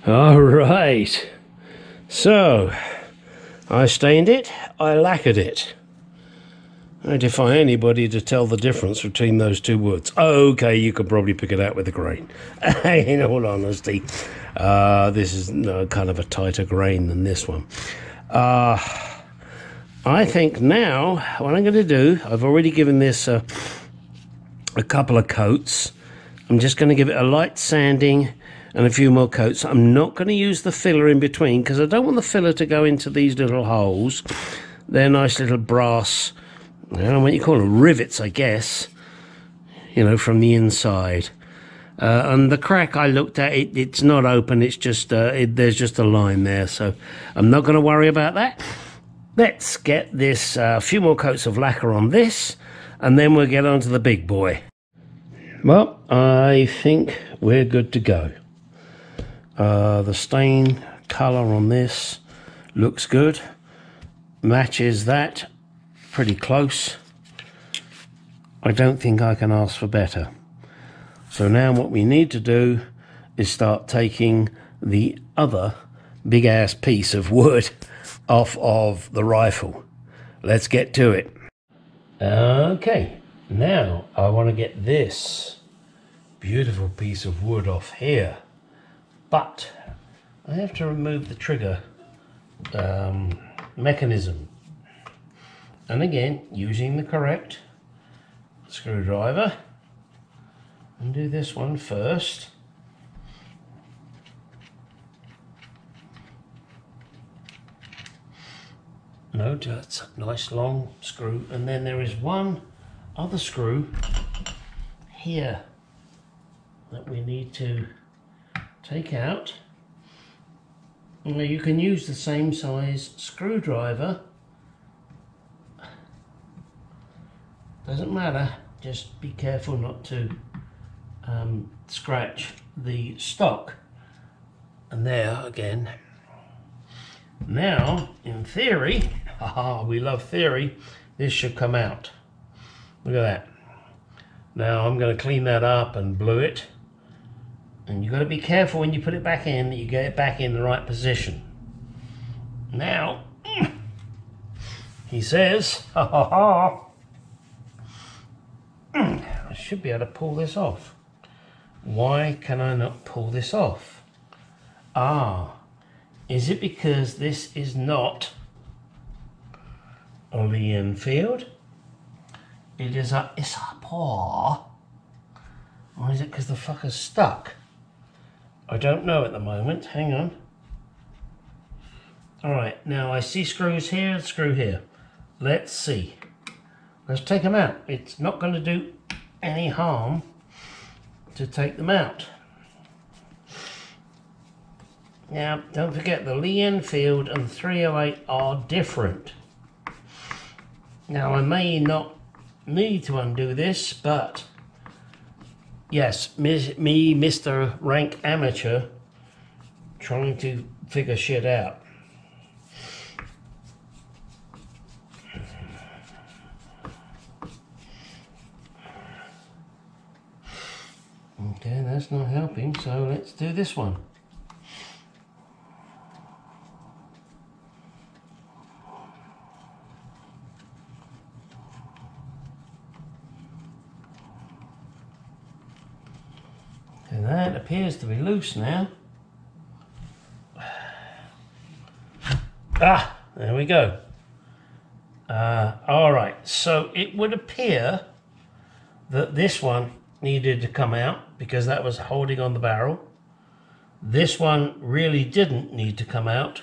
All right, so I stained it, I lacquered it. I defy anybody to tell the difference between those two woods. Okay, you could probably pick it out with a grain. In all honesty, this is kind of a tighter grain than this one. I think now what I'm going to do, I've already given this a couple of coats. I'm just going to give it a light sanding and a few more coats. I'm not going to use the filler in between because I don't want the filler to go into these little holes. They're nice little brass, I don't know what you call them, rivets, I guess, you know, from the inside. And the crack I looked at, it's not open, it's just, there's just a line there, so I'm not going to worry about that. Let's get this, a few more coats of lacquer on this, and then we'll get on to the big boy. Well, I think we're good to go. The stain colour on this looks good, matches that pretty close. I don't think I can ask for better. So now what we need to do is start taking the other big ass piece of wood off of the rifle. Let's get to it. Okay, now I want to get this beautiful piece of wood off here, but I have to remove the trigger mechanism, and again using the correct screwdriver, and do this one first. No, that's a nice long screw, and then there is one other screw here that we need to take out. Now you can use the same size screwdriver, doesn't matter, just be careful not to scratch the stock. And there again. Now, in theory, we love theory, this should come out. Look at that. Now I'm going to clean that up and blue it. And you've got to be careful when you put it back in that you get it back in the right position. Now, he says, I should be able to pull this off. Why can I not pull this off? Is it because this is not a Lee Enfield? It's a paw. Or is it because the fucker's stuck? I don't know at the moment. Hang on. Alright, now I see screws here and screw here. Let's see. Let's take them out. It's not going to do any harm to take them out. Now, don't forget the Lee Enfield and 308 are different. Now, I may not need to undo this, but yes, me, Mr. Rank Amateur, trying to figure shit out. Okay, that's not helping, so let's do this one. And that appears to be loose now. There we go. All right, so it would appear that this one needed to come out because that was holding on the barrel. This one really didn't need to come out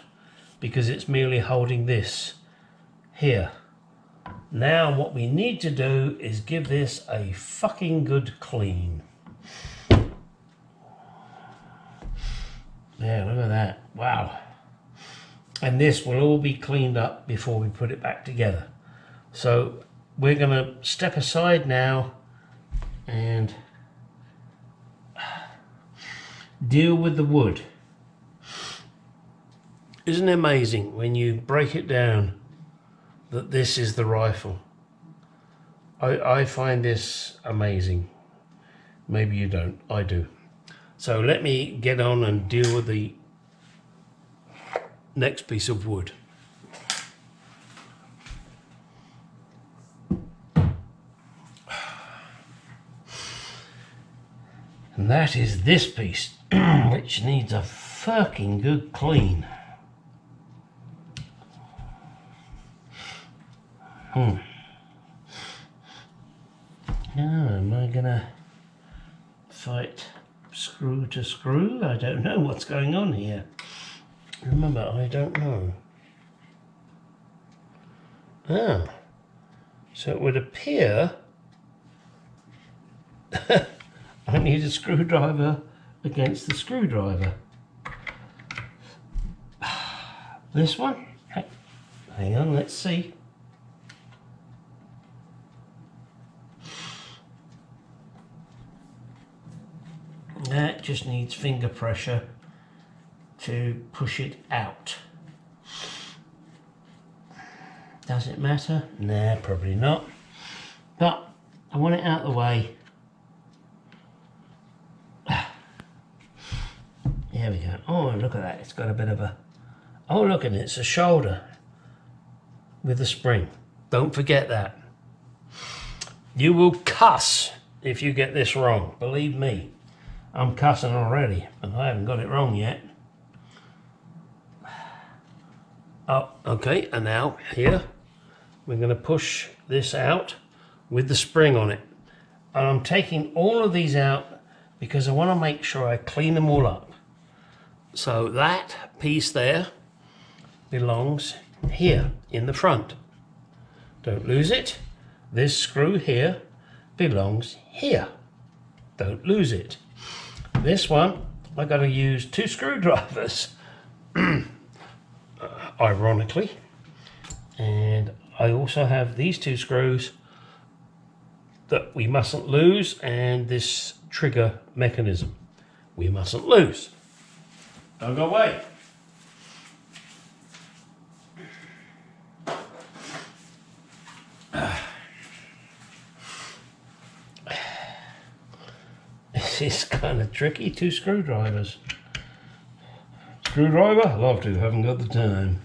because it's merely holding this here. Now what we need to do is give this a fucking good clean. Yeah, look at that. Wow. And this will all be cleaned up before we put it back together. So we're going to step aside now and deal with the wood. Isn't it amazing when you break it down that this is the rifle? I find this amazing. Maybe you don't. I do. So let me get on and deal with the next piece of wood. And that is this piece, which needs a fucking good clean. Now, am I gonna fight screw to screw? I don't know what's going on here. Remember, I don't know. Ah, so it would appear I need a screwdriver against the screwdriver. This one? Hang on, let's see. That just needs finger pressure to push it out. Does it matter? Nah, probably not. But I want it out of the way. There we go. Oh, look at that. It's got a bit of a... Oh, look at it. It's a shoulder with a spring. Don't forget that. You will cuss if you get this wrong. Believe me. I'm cussing already, and I haven't got it wrong yet. Oh, okay. And now, here, we're going to push this out with the spring on it. And I'm taking all of these out because I want to make sure I clean them all up. So that piece there belongs here in the front. Don't lose it. This screw here belongs here. Don't lose it. This one, I got to use 2 screwdrivers, ironically. And I also have these 2 screws that we mustn't lose, and this trigger mechanism we mustn't lose. Don't go away. This is kind of tricky, 2 screwdrivers. Screwdriver? I'd love to, haven't got the time.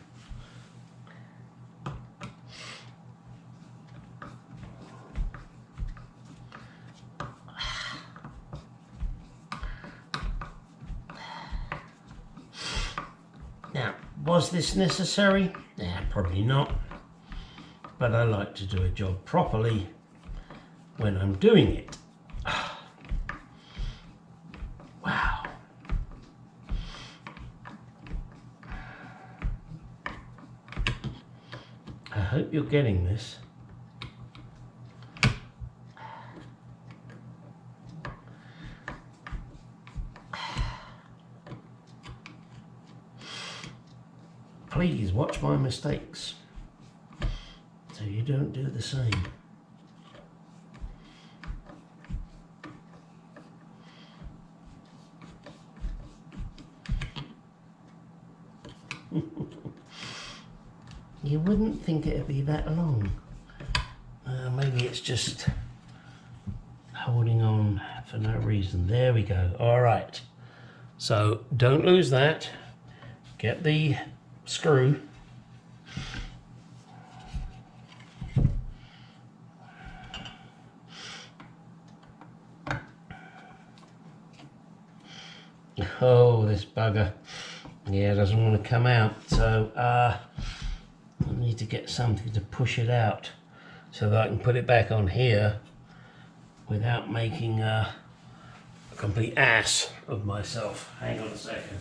Now, was this necessary? Nah, probably not. But I like to do a job properly when I'm doing it. Wow. I hope you're getting this. Please watch my mistakes so you don't do the same. You wouldn't think it'd be that long. Maybe it's just holding on for no reason. There we go. All right. So don't lose that. Get the screw. Oh, this bugger. Yeah, doesn't want to come out. So I need to get something to push it out so that I can put it back on here without making a complete ass of myself. Hang on a second.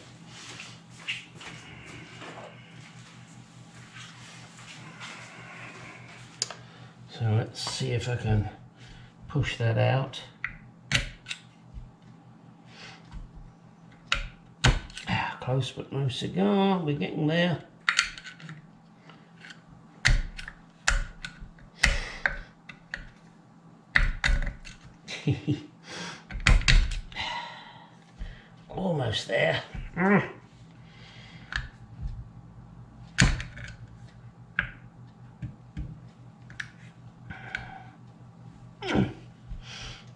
So let's see if I can push that out. Close but no cigar, we're getting there. Almost there.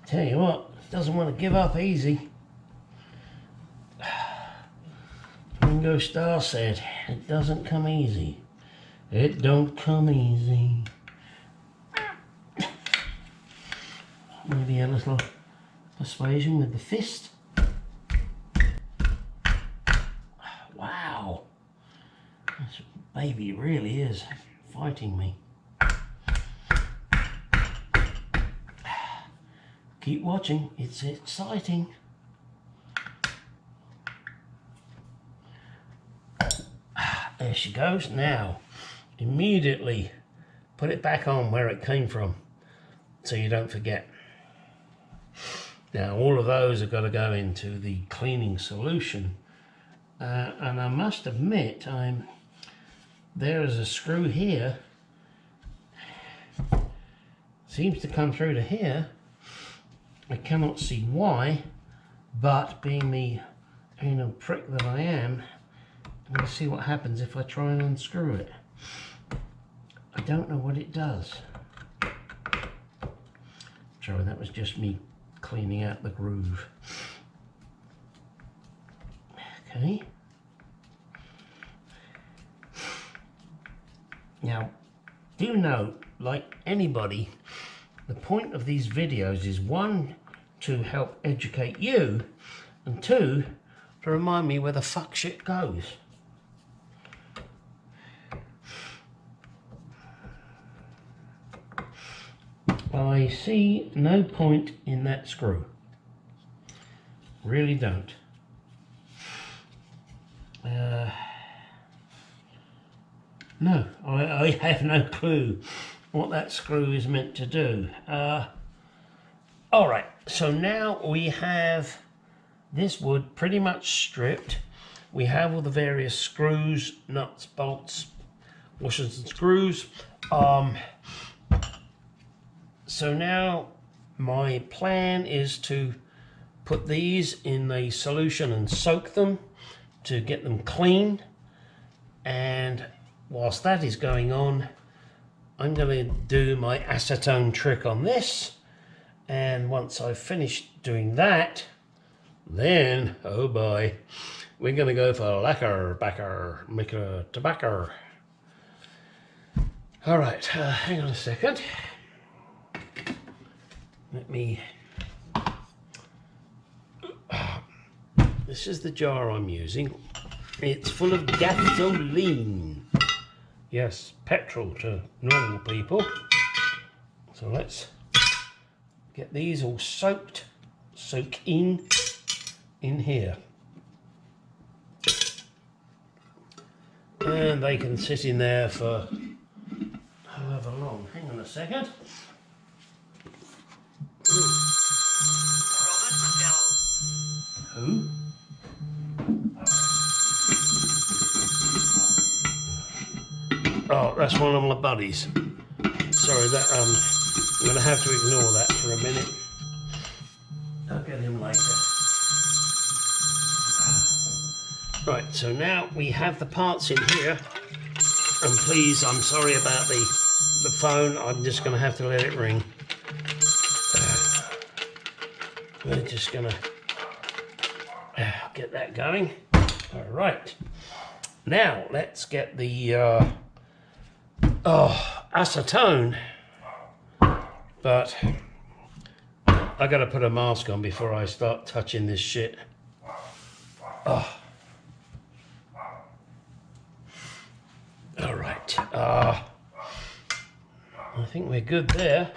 Tell you what, doesn't want to give up easy. Ringo Starr said, it doesn't come easy. It don't come easy. Maybe a little persuasion with the fist. Wow. This baby really is fighting me. Keep watching, it's exciting. There she goes. Now, immediately put it back on where it came from so you don't forget. Now, all of those have got to go into the cleaning solution. And I must admit, there is a screw here. Seems to come through to here. I cannot see why, but being the anal prick that I am, I'm going to see what happens if I try and unscrew it. I don't know what it does. Sorry, that was just me cleaning out the groove. Okay. Now, do note, like anybody, the point of these videos is one, to help educate you, and two, to remind me where the fuck shit goes. I see no point in that screw. Really don't. No, I have no clue what that screw is meant to do. Alright, so now we have this wood pretty much stripped. We have all the various screws, nuts, bolts, washers and screws. So now my plan is to put these in a solution and soak them to get them clean. And whilst that is going on, I'm going to do my acetone trick on this. And once I've finished doing that, then, oh boy, we're going to go for lacquer, backer, make a tobacco. All right, hang on a second. Let me... This is the jar I'm using. It's full of gasoline. Yes, petrol to normal people. So let's get these all soak in here. And they can sit in there for however long. Hang on a second. Who? Oh, that's one of my buddies. Sorry, that I'm gonna have to ignore that for a minute. I'll get him later. Right, so now we have the parts in here. And please, I'm sorry about the phone. I'm just gonna have to let it ring. We're just gonna get that going. All right. Now let's get the acetone. But I gotta put a mask on before I start touching this shit. All right. I think we're good there.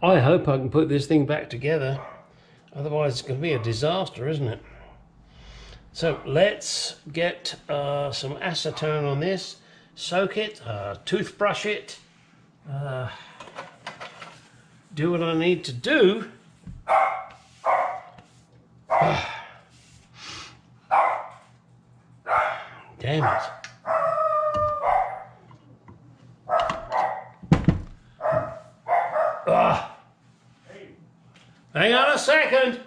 I hope I can put this thing back together. Otherwise it's going to be a disaster, isn't it? So let's get some acetone on this. Soak it, toothbrush it, do what I need to do. Damn it. Hang on a second.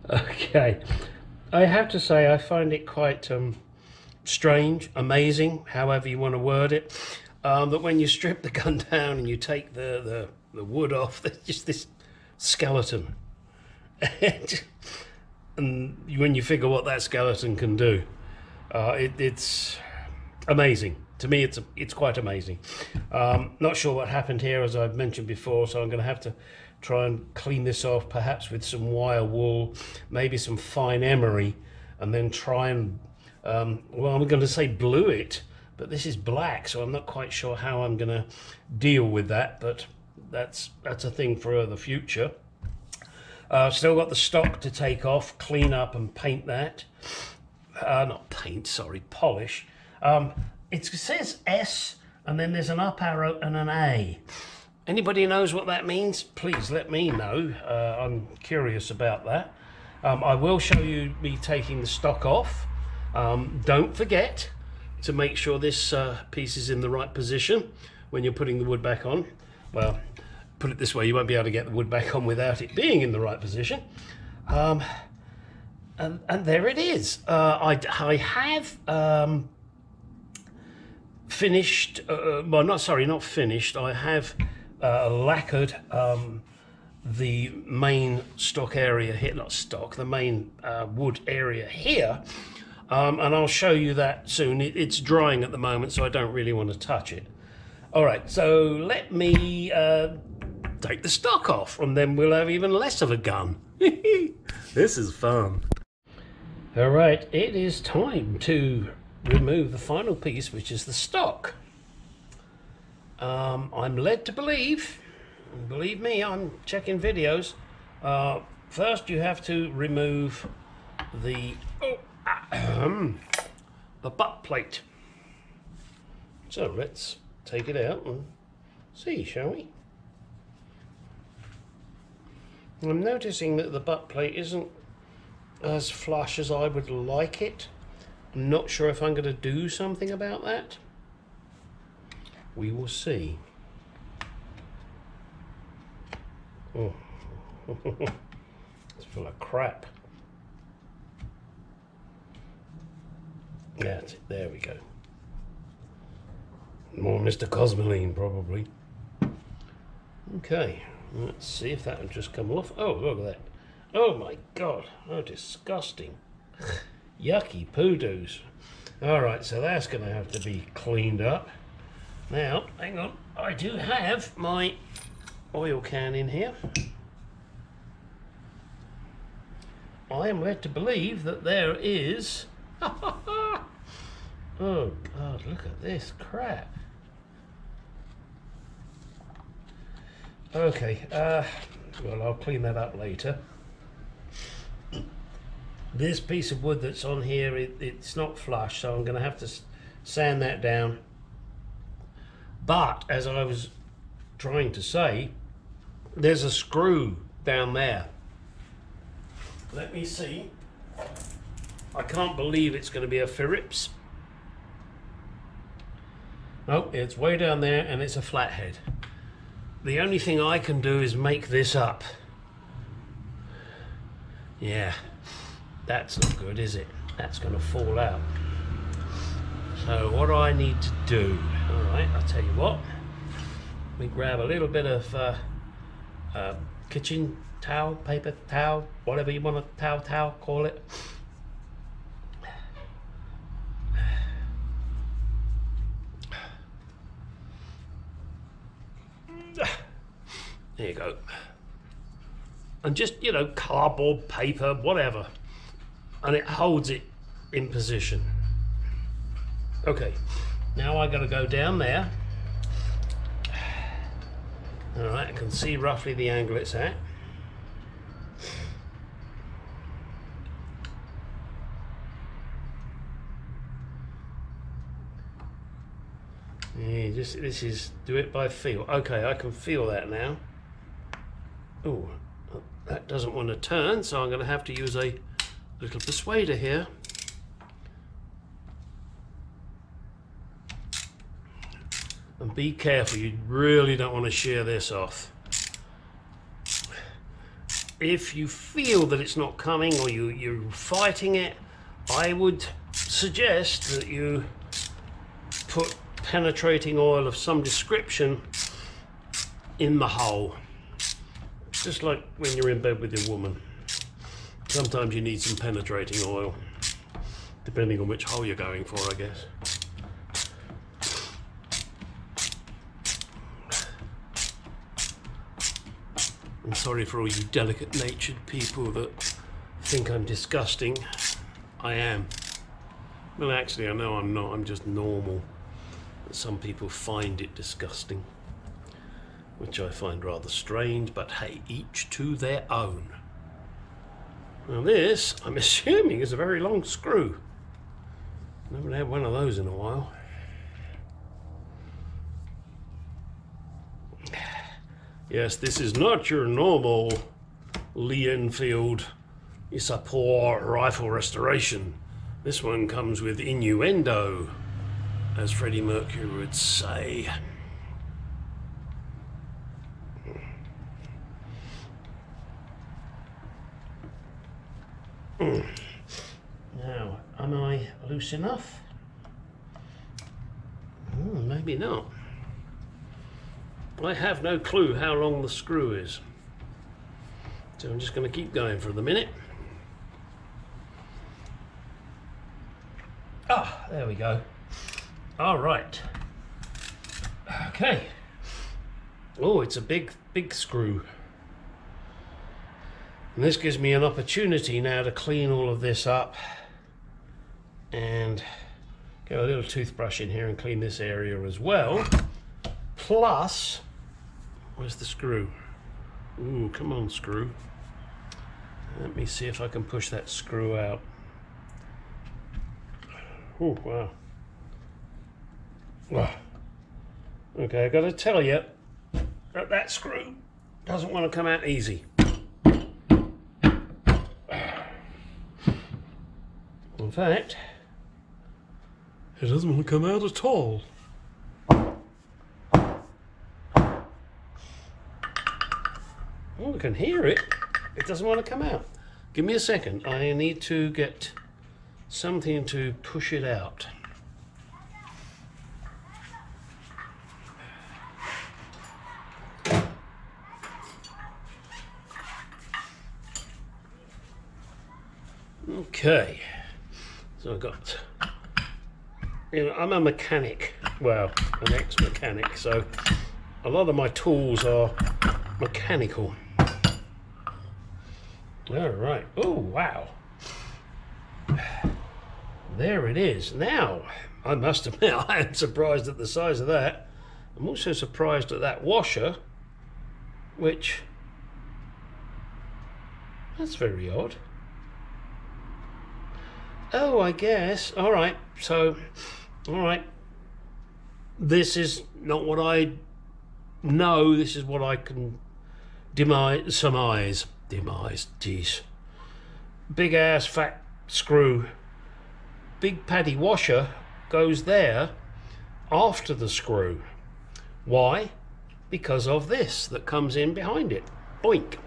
Okay, I have to say I find it quite strange, amazing, however you want to word it, that when you strip the gun down and you take the wood off, there's just this skeleton. And when you figure what that skeleton can do, it's amazing. To me, it's quite amazing. Not sure what happened here, as I've mentioned before, so I'm going to have to try and clean this off, perhaps with some wire wool, maybe some fine emery, and then try and, well, I'm going to say blue it, but this is black, so I'm not quite sure how I'm going to deal with that, but that's a thing for the future. Still got the stock to take off, clean up and paint that. Not paint, sorry, polish. It says S and then there's an up arrow and an A. Anybody knows what that means? Please let me know. I'm curious about that. I will show you me taking the stock off. Don't forget to make sure this piece is in the right position when you're putting the wood back on. Well, put it this way, you won't be able to get the wood back on without it being in the right position. And there it is. I have finished, well, not finished, I have lacquered the main stock area here, not stock, the main wood area here, and I'll show you that soon. It's drying at the moment, so I don't really want to touch it. All right, so let me take the stock off, and then we'll have even less of a gun. This is fun. All right, it is time to remove the final piece, which is the stock. I'm led to believe me, I'm checking videos. First you have to remove the butt plate. So let's take it out and see, shall we? I'm noticing that the butt plate isn't as flush as I would like it. I'm not sure if I'm going to do something about that. We will see. Oh. It's full of crap. That's it. There we go. More Mr. Cosmoline, probably. Okay. Let's see if that will just come off. Oh, look at that. Oh my God. Oh, disgusting. Yucky poo-doos. Alright, so that's going to have to be cleaned up. Now, hang on. I do have my oil can in here. I am led to believe that there is... Oh God, look at this crap. Okay, well, I'll clean that up later. This piece of wood that's on here, it's not flush, so I'm going to have to sand that down. But, as I was trying to say, there's a screw down there. Let me see. I can't believe it's going to be a Phillips. No, it's way down there and it's a flathead. The only thing I can do is make this up. Yeah, that's not good, is it? That's going to fall out. So what do I need to do? All right, I'll tell you what. We grab a little bit of kitchen towel, paper towel, whatever you want to towel, call it. There you go. And just, you know, cardboard, paper, whatever. And it holds it in position. Okay, now I got to go down there. All right, I can see roughly the angle it's at. Yeah, this is do it by feel. Okay, I can feel that now. Oh, that doesn't want to turn, so I'm going to have to use a little persuader here. And be careful, you really don't want to shear this off. if you feel that it's not coming or you're fighting it, I would suggest that you put penetrating oil of some description in the hole. Just like when you're in bed with your woman. Sometimes you need some penetrating oil, depending on which hole you're going for, I guess. I'm sorry for all you delicate-natured people that think I'm disgusting. I am. Well, actually, I know I'm not. I'm just normal. Some people find it disgusting, which I find rather strange, but hey, each to their own. Now this, I'm assuming, is a very long screw. I haven't had one of those in a while. Yes, this is not your normal Lee Enfield support rifle restoration. This one comes with innuendo, as Freddie Mercury would say. Now, am I loose enough? Maybe not. I have no clue how long the screw is. So I'm just going to keep going for the minute. Ah, there we go. All right. Okay. Oh, it's a big screw. And this gives me an opportunity now to clean all of this up and get a little toothbrush in here and clean this area as well. Plus, where's the screw? Ooh, come on, screw. Let me see if I can push that screw out. Oh, wow. Wow. Okay, I gotta tell you that screw doesn't want to come out easy. In fact, it doesn't want to come out at all. Oh, I can hear it. It doesn't want to come out. Give me a second. I need to get something to push it out. Okay. So I've got, I'm a mechanic, well, an ex-mechanic, so a lot of my tools are mechanical. All right. Oh, wow. There it is. Now, I must admit, I am surprised at the size of that. I'm also surprised at that washer, which, that's very odd. Oh, I guess. All right. So, all right. This is not what I know. This is what I can surmise. Demise, geez. Big ass fat screw. Big paddy washer goes there after the screw. Why? Because of this that comes in behind it. Boink.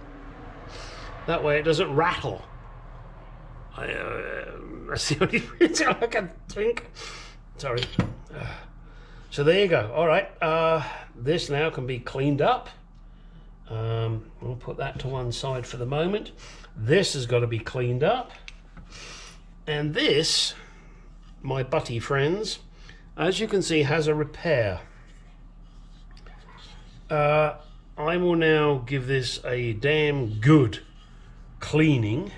That way it doesn't rattle. That's the only reason I can think. Sorry. So there you go. All right. This now can be cleaned up. We'll put that to one side for the moment. This has got to be cleaned up. And this, my butty friends, as you can see, has a repair. I will now give this a damn good cleaning.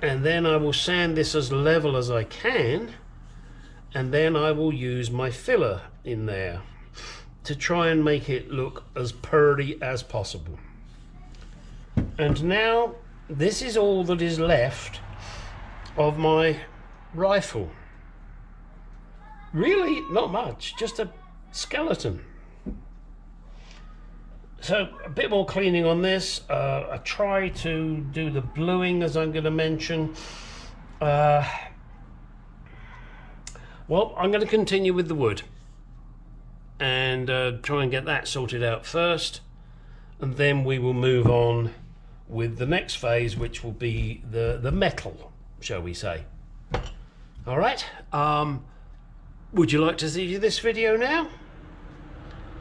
And then I will sand this as level as I can, and then I will use my filler in there to try and make it look as purty as possible. And now this is all that is left of my rifle. Really not much, just a skeleton. So a bit more cleaning on this. I try to do the bluing, as I'm going to mention. Well, I'm going to continue with the wood and try and get that sorted out first, and then we will move on with the next phase, which will be the metal, shall we say. All right. Would you like to see this video now?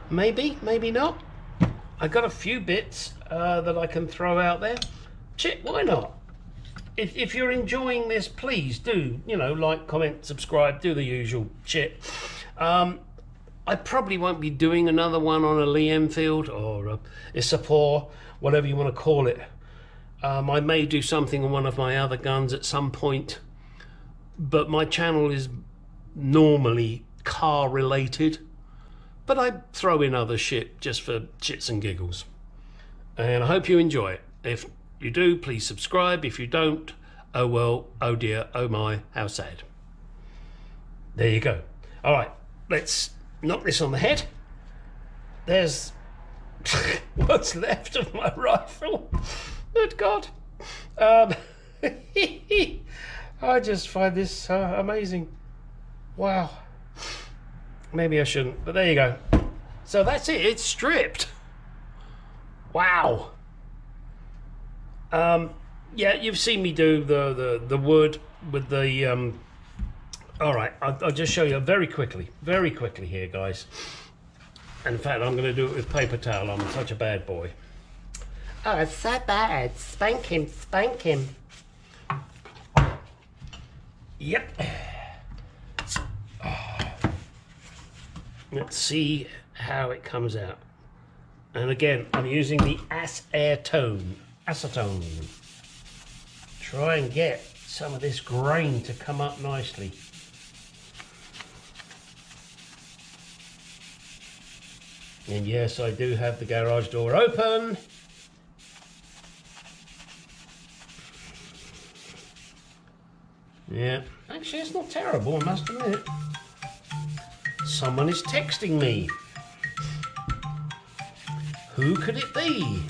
Maybe, maybe not. I got a few bits that I can throw out there. Shit, why not? If you're enjoying this, please do, you know, like, comment, subscribe, do the usual shit. I probably won't be doing another one on a Lee Enfield or a Sapor, whatever you want to call it. I may do something on one of my other guns at some point, but my channel is normally car related, but I throw in other shit just for shits and giggles. And I hope you enjoy it. If you do, please subscribe. If you don't, oh well, oh dear, oh my, how sad. There you go. All right, let's knock this on the head. There's what's left of my rifle. Good God. I just find this amazing. Wow. Maybe I shouldn't, but there you go. So that's it, it's stripped. Wow. Yeah, you've seen me do the wood with the all right, I'll just show you very quickly here, guys. In fact, I'm going to do it with paper towel. I'm such a bad boy. Oh, it's so bad. Spank him, spank him. Yep. Let's see how it comes out. And again, I'm using the acetone. Try and get some of this grain to come up nicely. And yes, I do have the garage door open. Yeah, actually it's not terrible, I must admit. Someone is texting me. Who could it be?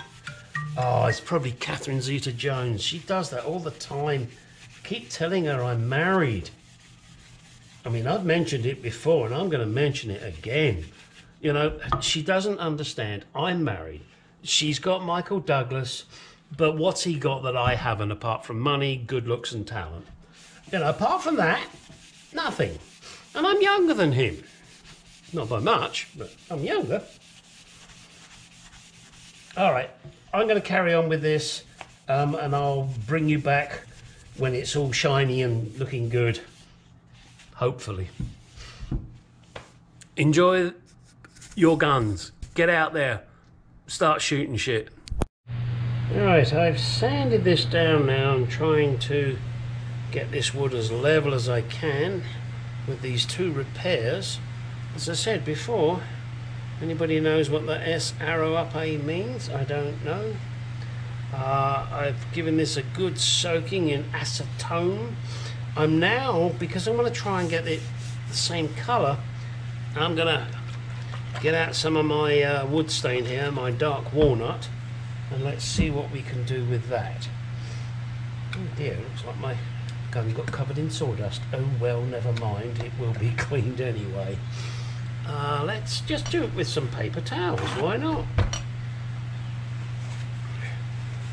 Oh, it's probably Catherine Zeta-Jones. She does that all the time. Keep telling her I'm married. I mean, I've mentioned it before and I'm going to mention it again. You know, she doesn't understand. I'm married. She's got Michael Douglas, but what's he got that I haven't apart from money, good looks and talent? You know, apart from that, nothing. And I'm younger than him. Not by much, but I'm younger. All right, I'm going to carry on with this and I'll bring you back when it's all shiny and looking good, hopefully. Enjoy your guns. Get out there. Start shooting shit. Alright, I've sanded this down now. I'm trying to get this wood as level as I can with these two repairs. As I said before, anybody knows what the S arrow up A means? I don't know. I've given this a good soaking in acetone. I'm now, because I want to try and get it the same colour, I'm going to get out some of my wood stain here, my dark walnut, and let's see what we can do with that. Oh dear, looks like my gun got covered in sawdust. Oh well, never mind, it will be cleaned anyway. Let's just do it with some paper towels, why not?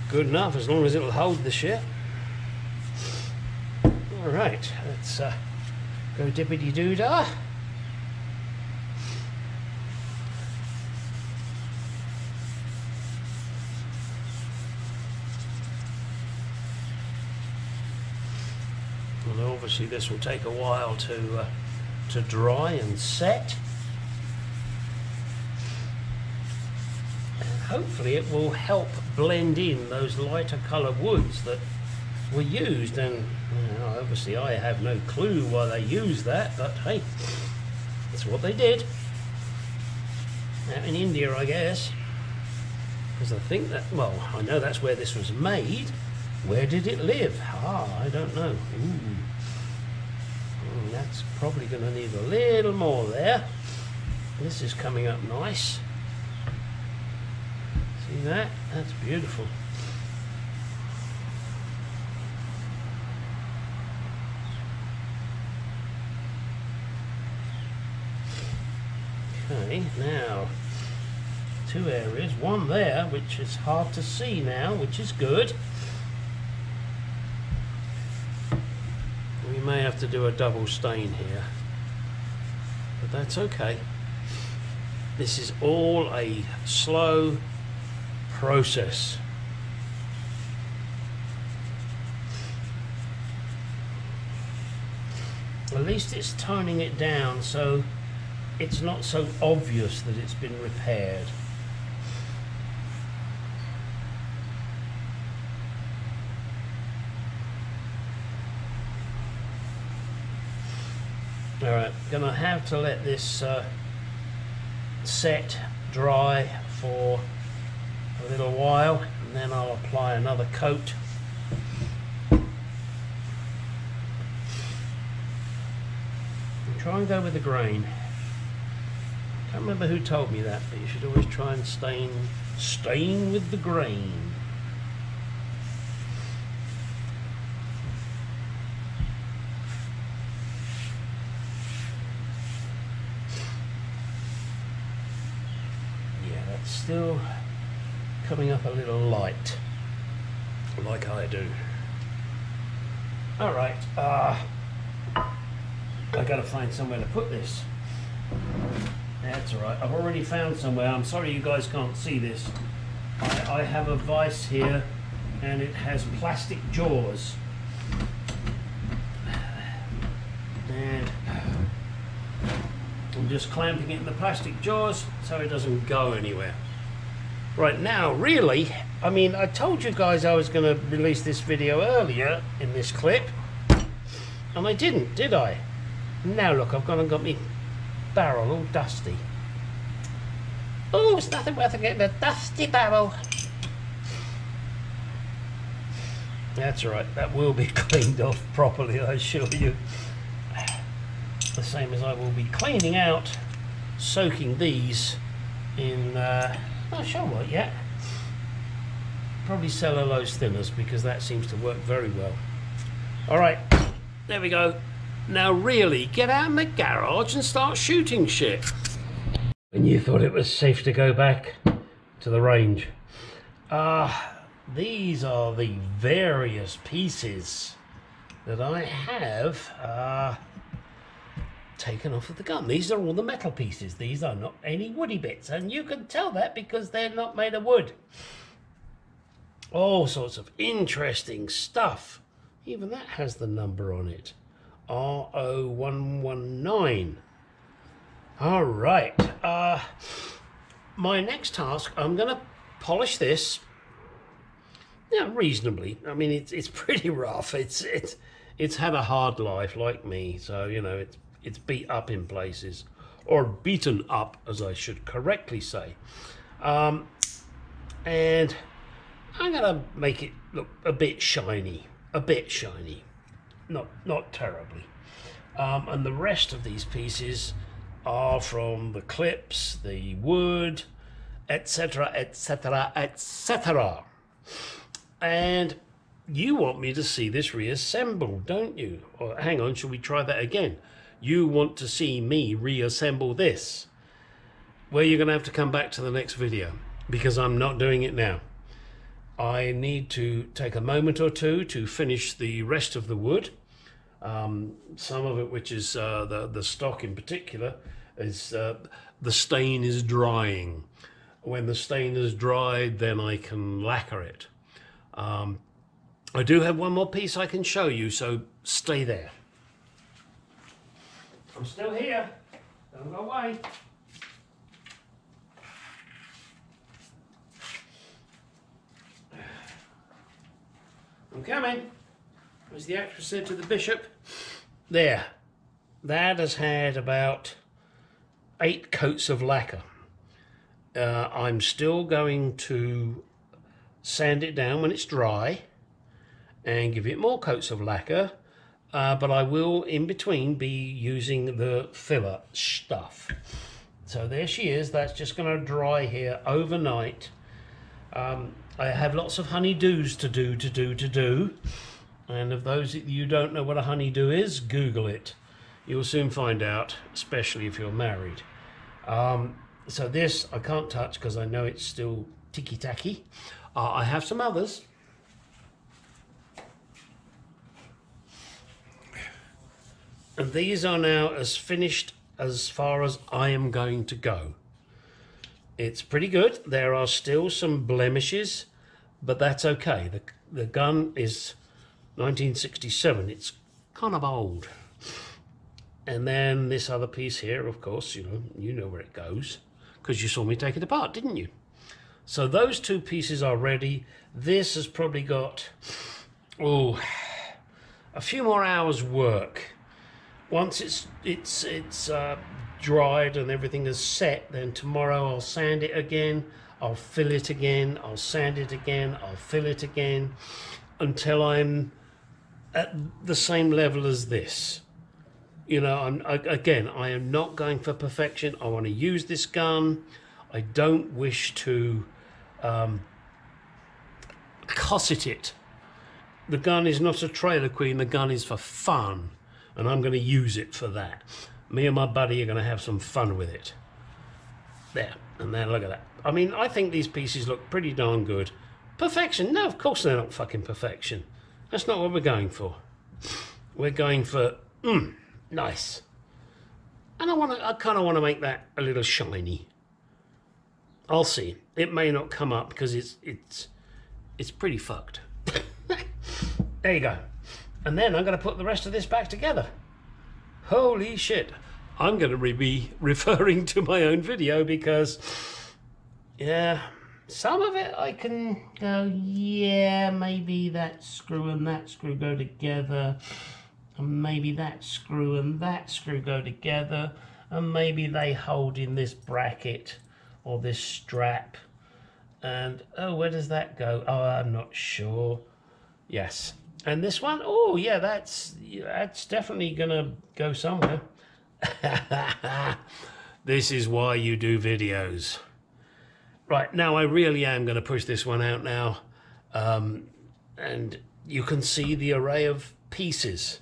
Good enough, as long as it'll hold the shit. Alright, let's go dippity-doo-dah. Well, obviously this will take a while to dry and set. And hopefully it will help blend in those lighter colour woods that were used. And you know, obviously I have no clue why they used that, but hey, that's what they did. Out in India, I guess. Because I think that, well, I know that's where this was made. Where did it live? Ah, I don't know. Ooh. That's probably going to need a little more there. This is coming up nice. See that? That's beautiful. Okay, now two areas. One there, which is hard to see now, which is good. We may have to do a double stain here, but that's okay. This is all a slow process. At least it's toning it down so it's not so obvious that it's been repaired. Alright, gonna have to let this set dry for a little while, and then I'll apply another coat. Try and go with the grain. Can't remember who told me that, but you should always try and stain with the grain. Yeah, that's still coming up a little light, like I do. All right. I gotta find somewhere to put this. That's alright, I've already found somewhere. I'm sorry you guys can't see this. I have a vise here and it has plastic jaws. And I'm just clamping it in the plastic jaws so it doesn't go anywhere. Right now, really, I mean, I told you guys I was going to release this video earlier in this clip, and I didn't, did I? Now look, I've gone and got me barrel all dusty. Oh, it's nothing worth getting a dusty barrel. That's right, that will be cleaned off properly, I assure you. The same as I will be cleaning out, soaking these in, not sure what yet. Probably cellulose thinners, because that seems to work very well. Alright, there we go. Now really, get out in the garage and start shooting shit. When you thought it was safe to go back to the range. These are the various pieces that I have taken off of the gun. These are all the metal pieces. These are not any woody bits, and you can tell that because they're not made of wood. All sorts of interesting stuff. Even that has the number on it. R0119. All right. My next task, I'm going to polish this. Yeah, reasonably. I mean, it's pretty rough. It's had a hard life like me, so you know it's beat up in places, or beaten up, as I should correctly say. And I'm going to make it look a bit shiny. Not terribly. And the rest of these pieces are from the clips, the wood, etc, etc, etc. And you want me to see this reassembled, don't you? Or hang on, should we try that again? You want to see me reassemble this? Well, you're going to have to come back to the next video, because I'm not doing it now. I need to take a moment or two to finish the rest of the wood. Some of it, which is the stock in particular, is the stain is drying. When the stain is dried, then I can lacquer it. I do have one more piece I can show you, so stay there. I'm still here. Don't go away. I'm coming, as the actress said to the bishop. There, that has had about 8 coats of lacquer. I'm still going to sand it down when it's dry and give it more coats of lacquer, but I will in between be using the filler stuff. So there she is. That's just going to dry here overnight. I have lots of honeydews to do, and of those that you don't know what a honeydew is, Google it. You'll soon find out, especially if you're married. So this I can't touch because I know it's still ticky-tacky. I have some others. And these are now as finished as far as I am going to go. It's pretty good. There are still some blemishes, but that's okay. The gun is 1967. It's kind of old. And then this other piece here, of course, you know where it goes, because you saw me take it apart, didn't you? So those two pieces are ready. This has probably got, a few more hours work. Once it's dried and everything is set, then tomorrow I'll sand it again, I'll fill it again, I'll sand it again, I'll fill it again, until I'm at the same level as this. I am not going for perfection. I want to use this gun. I don't wish to cosset it. The gun is not a trailer queen. The gun is for fun, and I'm going to use it for that. Me and my buddy are going to have some fun with it. There, and then look at that. I mean, I think these pieces look pretty darn good. Perfection? No, of course they're not fucking perfection. That's not what we're going for. We're going for, nice. And I kind of want to make that a little shiny. I'll see. It may not come up because it's pretty fucked. There you go. And then I'm going to put the rest of this back together. Holy shit. I'm going to be referring to my own video because, yeah, some of it I can go, yeah, maybe that screw and that screw go together. And maybe that screw and that screw go together. And maybe they hold in this bracket or this strap. And, oh, where does that go? Oh, I'm not sure. Yes. And this one, oh, yeah, that's definitely going to go somewhere. This is why you do videos. Right, now I really am going to push this one out now. And you can see the array of pieces.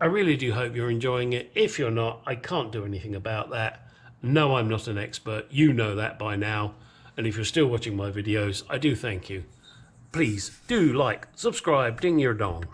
I really do hope you're enjoying it. If you're not, I can't do anything about that. No, I'm not an expert. You know that by now. And if you're still watching my videos, I do thank you. Please do like, subscribe, ding your dong.